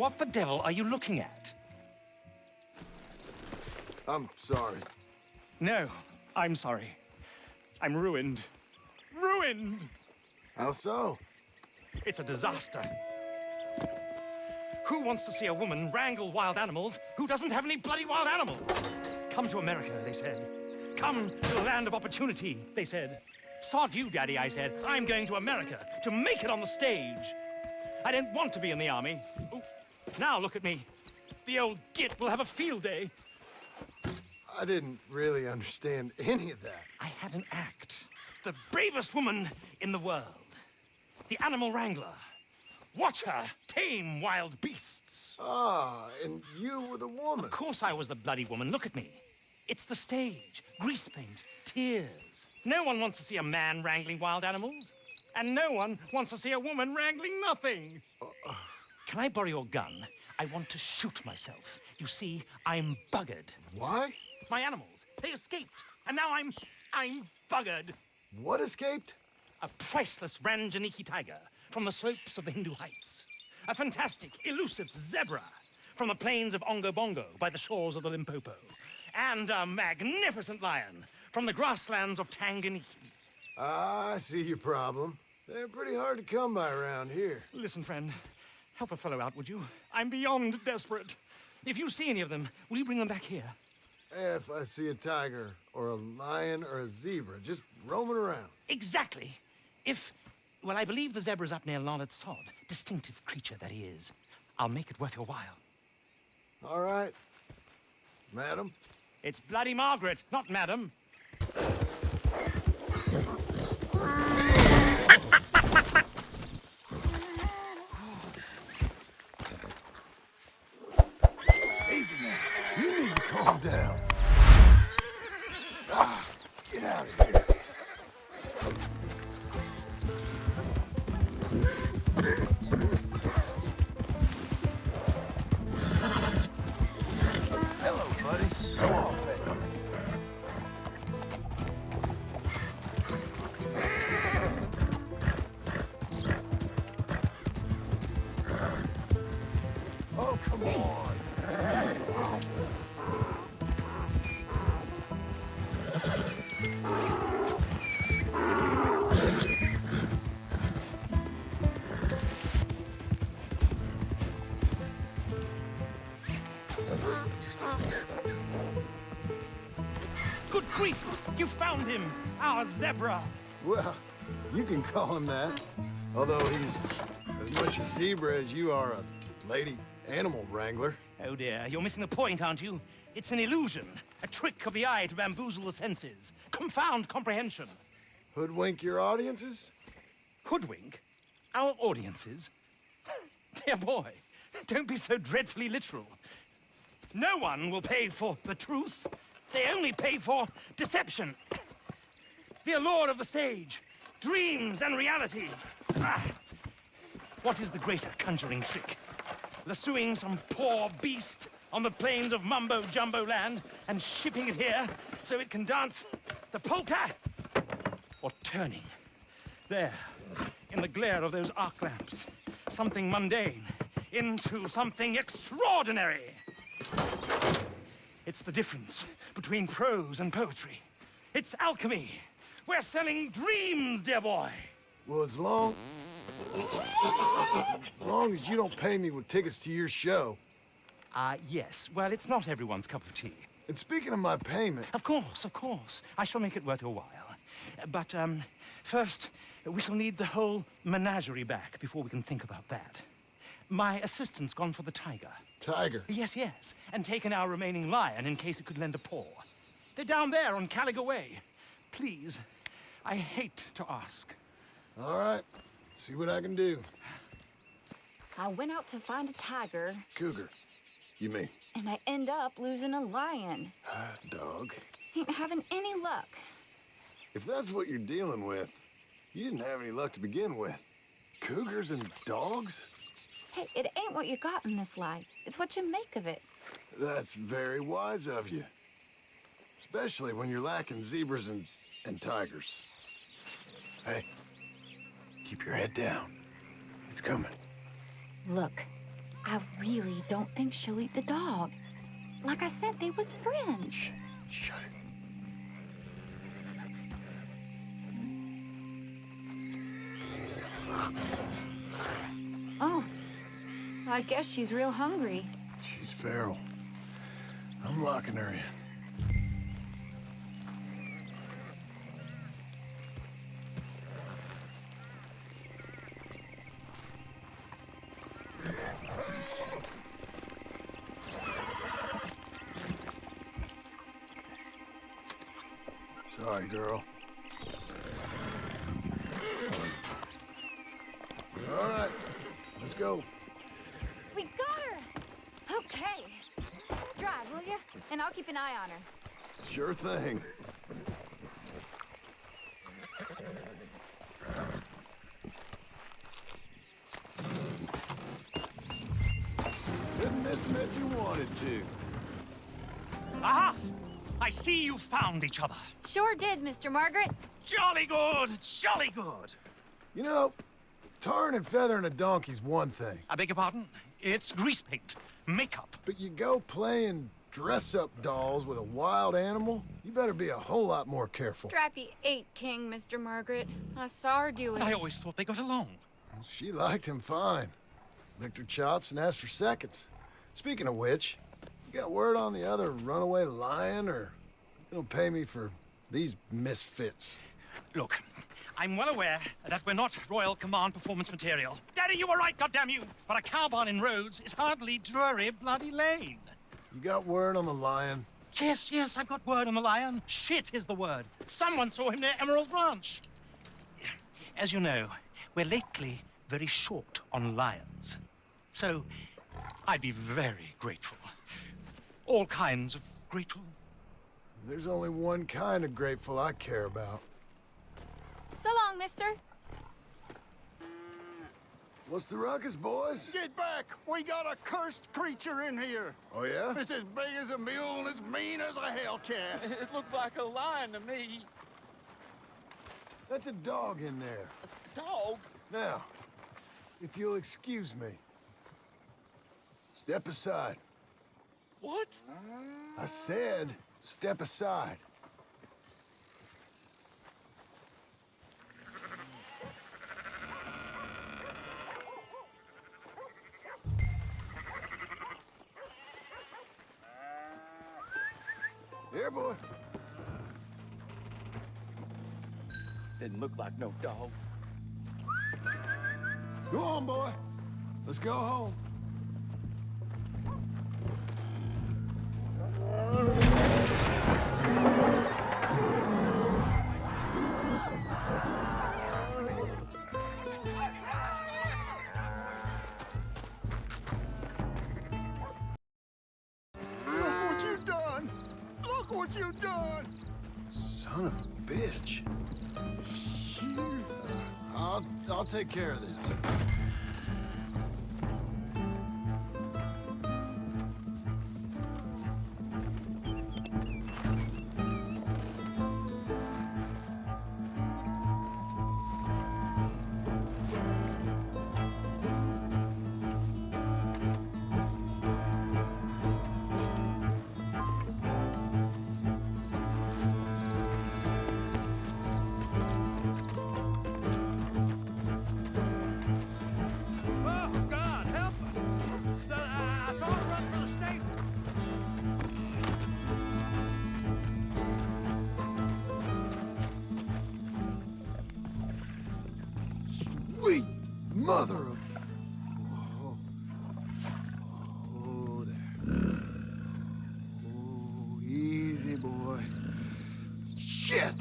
What the devil are you looking at? I'm sorry. No, I'm sorry. I'm ruined. Ruined! How so? It's a disaster. Who wants to see a woman wrangle wild animals who doesn't have any bloody wild animals? Come to America, they said. Come to the land of opportunity, they said. Sod you, Daddy, I said. I'm going to America to make it on the stage. I don't want to be in the army. Ooh, now look at me. The old git will have a field day. I didn't really understand any of that. I had an act. The bravest woman in the world. The animal wrangler. Watch her tame wild beasts. Ah, and you were the woman. Of course I was the bloody woman. Look at me. It's the stage. Grease paint. Tears. No one wants to see a man wrangling wild animals. And no one wants to see a woman wrangling nothing. Can I borrow your gun? I want to shoot myself. You see, I'm buggered. Why? My animals, they escaped. And now I'm buggered. What escaped? A priceless Ranjaniki tiger from the slopes of the Hindu Heights. A fantastic, elusive zebra from the plains of Ongo Bongo by the shores of the Limpopo. And a magnificent lion from the grasslands of Tanganyika. Ah, I see your problem. They're pretty hard to come by around here. Listen, friend, help a fellow out, would you? I'm beyond desperate. If you see any of them, will you bring them back here? If I see a tiger, or a lion, or a zebra, just roaming around. Exactly. Well, I believe the zebra's up near Larned Sod. Distinctive creature that he is. I'll make it worth your while. All right. Madam? It's bloody Margaret, not madam. Easy now. You need to calm down. Get out of here. Hello, buddy. Go off, Eddie. Oh, come on. Good grief! You found him! Our zebra! Well, you can call him that. Although he's as much a zebra as you are a lady animal wrangler. Oh dear, you're missing the point, aren't you? It's an illusion. A trick of the eye to bamboozle the senses. Confound comprehension. Hoodwink your audiences? Hoodwink? Our audiences? Dear boy, don't be so dreadfully literal. No one will pay for the truth. They only pay for deception. The allure of the stage, dreams and reality. What is the greater conjuring trick? Lassoing some poor beast on the plains of mumbo-jumbo land and shipping it here so it can dance the polka? Or turning, there, in the glare of those arc lamps, something mundane into something extraordinary? It's the difference between prose and poetry. It's alchemy. We're selling dreams, dear boy. Well, as long as you don't pay me with tickets to your show. Yes. Well, it's not everyone's cup of tea. And speaking of my payment... Of course. I shall make it worth your while. But, first, we shall need the whole menagerie back before we can think about that. My assistant's gone for the tiger. Tiger? Yes. And taken our remaining lion in case it could lend a paw. They're down there on Caliga Way. Please, I hate to ask. All right. See what I can do. I went out to find a tiger. Cougar, you mean? And I end up losing a lion. Dog. Ain't having any luck. If that's what you're dealing with, you didn't have any luck to begin with. Cougars and dogs? Hey, it ain't what you got in this life. It's what you make of it. That's very wise of you. Especially when you're lacking zebras and tigers. Hey, keep your head down. It's coming. Look, I really don't think she'll eat the dog. Like I said, they was friends. Shut it. Oh, I guess she's real hungry. She's feral. I'm locking her in. Sorry, girl. All right, let's go. We got her! Okay. Drive, will you? And I'll keep an eye on her. Sure thing. Couldn't miss him if you wanted to. Aha! I see you found each other. Sure did, Mr. Margaret. Jolly good, jolly good. You know, tarring and feathering a donkey's one thing, I beg your pardon? It's grease paint, makeup. but you go playing dress-up dolls with a wild animal, you better be a whole lot more careful. Strappy ate King, Mr. Margaret. I saw her do it. I always thought they got along. She liked him fine. Licked her chops and asked for seconds. Speaking of which, you got word on the other runaway lion, or you don't pay me for these misfits? Look, I'm well aware that we're not Royal Command performance material. Daddy, you were right, goddamn you! But a cow barn in Rhodes is hardly Drury Bloody Lane. You got word on the lion? Yes, I've got word on the lion. Shit is the word. Someone saw him near Emerald Ranch. As you know, we're lately very short on lions. So, I'd be very grateful. All kinds of grateful. There's only one kind of grateful I care about. So long, mister. What's the ruckus, boys? Get back! We got a cursed creature in here. Oh, yeah? It's as big as a mule and as mean as a hellcat. It looked like a lion to me. That's a dog in there. Dog? Now, if you'll excuse me, step aside. What? I said, step aside. Here, boy. Didn't look like no dog. Go on, boy. Let's go home. Look what you done! Look what you done! Son of a bitch. I'll take care of this. Oh, God, help! I saw her run for the stable. Sweet mother of... Oh, oh there. Oh, easy, boy. Shit!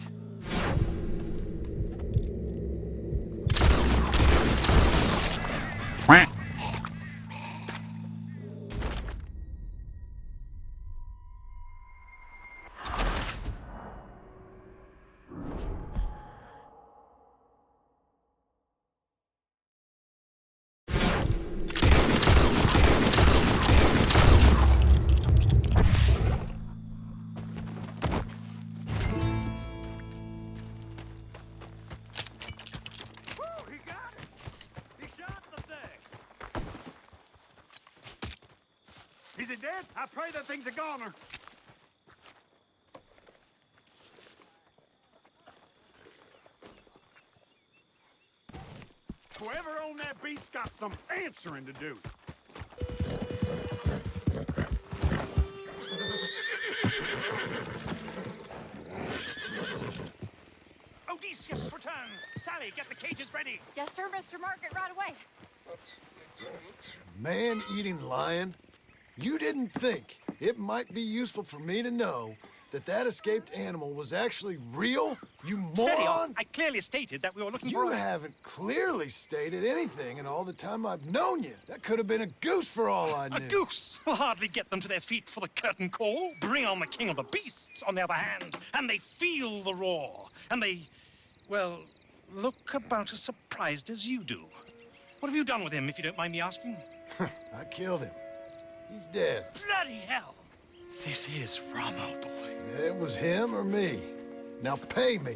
Is it dead? I pray that thing's a goner. Whoever owned that beast's got some answering to do. Odysseus returns. Sally, get the cages ready. Yes, sir, Mr. Market, right away. Man-eating lion? You didn't think it might be useful for me to know that that escaped animal was actually real? You Steady moron! on. I clearly stated that we were looking You for a... haven't clearly stated anything in all the time I've known you. That could have been a goose for all I knew. A goose will hardly get them to their feet for the curtain call. Bring on the king of the beasts, on the other hand, and they feel the roar. And they, well, look about as surprised as you do. What have you done with him, if you don't mind me asking? I killed him. He's dead. Bloody hell! This is Ramo, boy. It was him or me. Now pay me.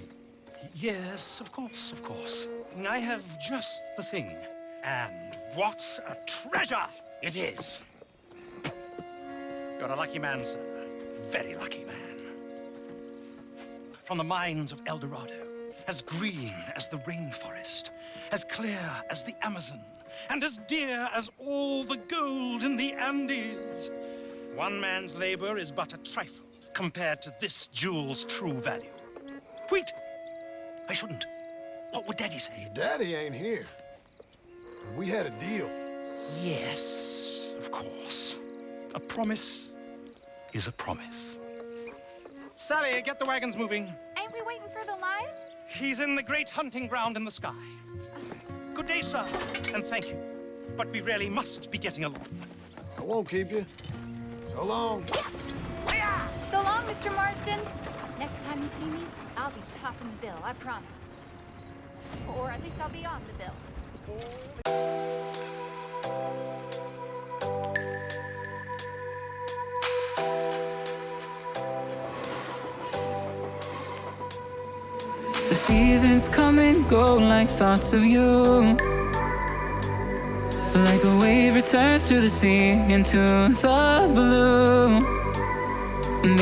Yes, of course, of course. I have just the thing. And what a treasure it is! You're a lucky man, sir. Very lucky man. From the mines of El Dorado, as green as the rainforest, as clear as the Amazon, and as dear as all the gold in the Andes. One man's labor is but a trifle compared to this jewel's true value. Wait! I shouldn't. What would Daddy say? Daddy ain't here. We had a deal. Yes, of course. A promise is a promise. Sally, get the wagons moving. Ain't we waiting for the lion? He's in the great hunting ground in the sky. Good day, sir, and thank you. But we really must be getting along. I won't keep you. So long. So long, Mr. Marston. Next time you see me, I'll be topping the bill, I promise. Or at least I'll be on the bill. The seasons come and go like thoughts of you. Like a wave returns to the sea into the blue.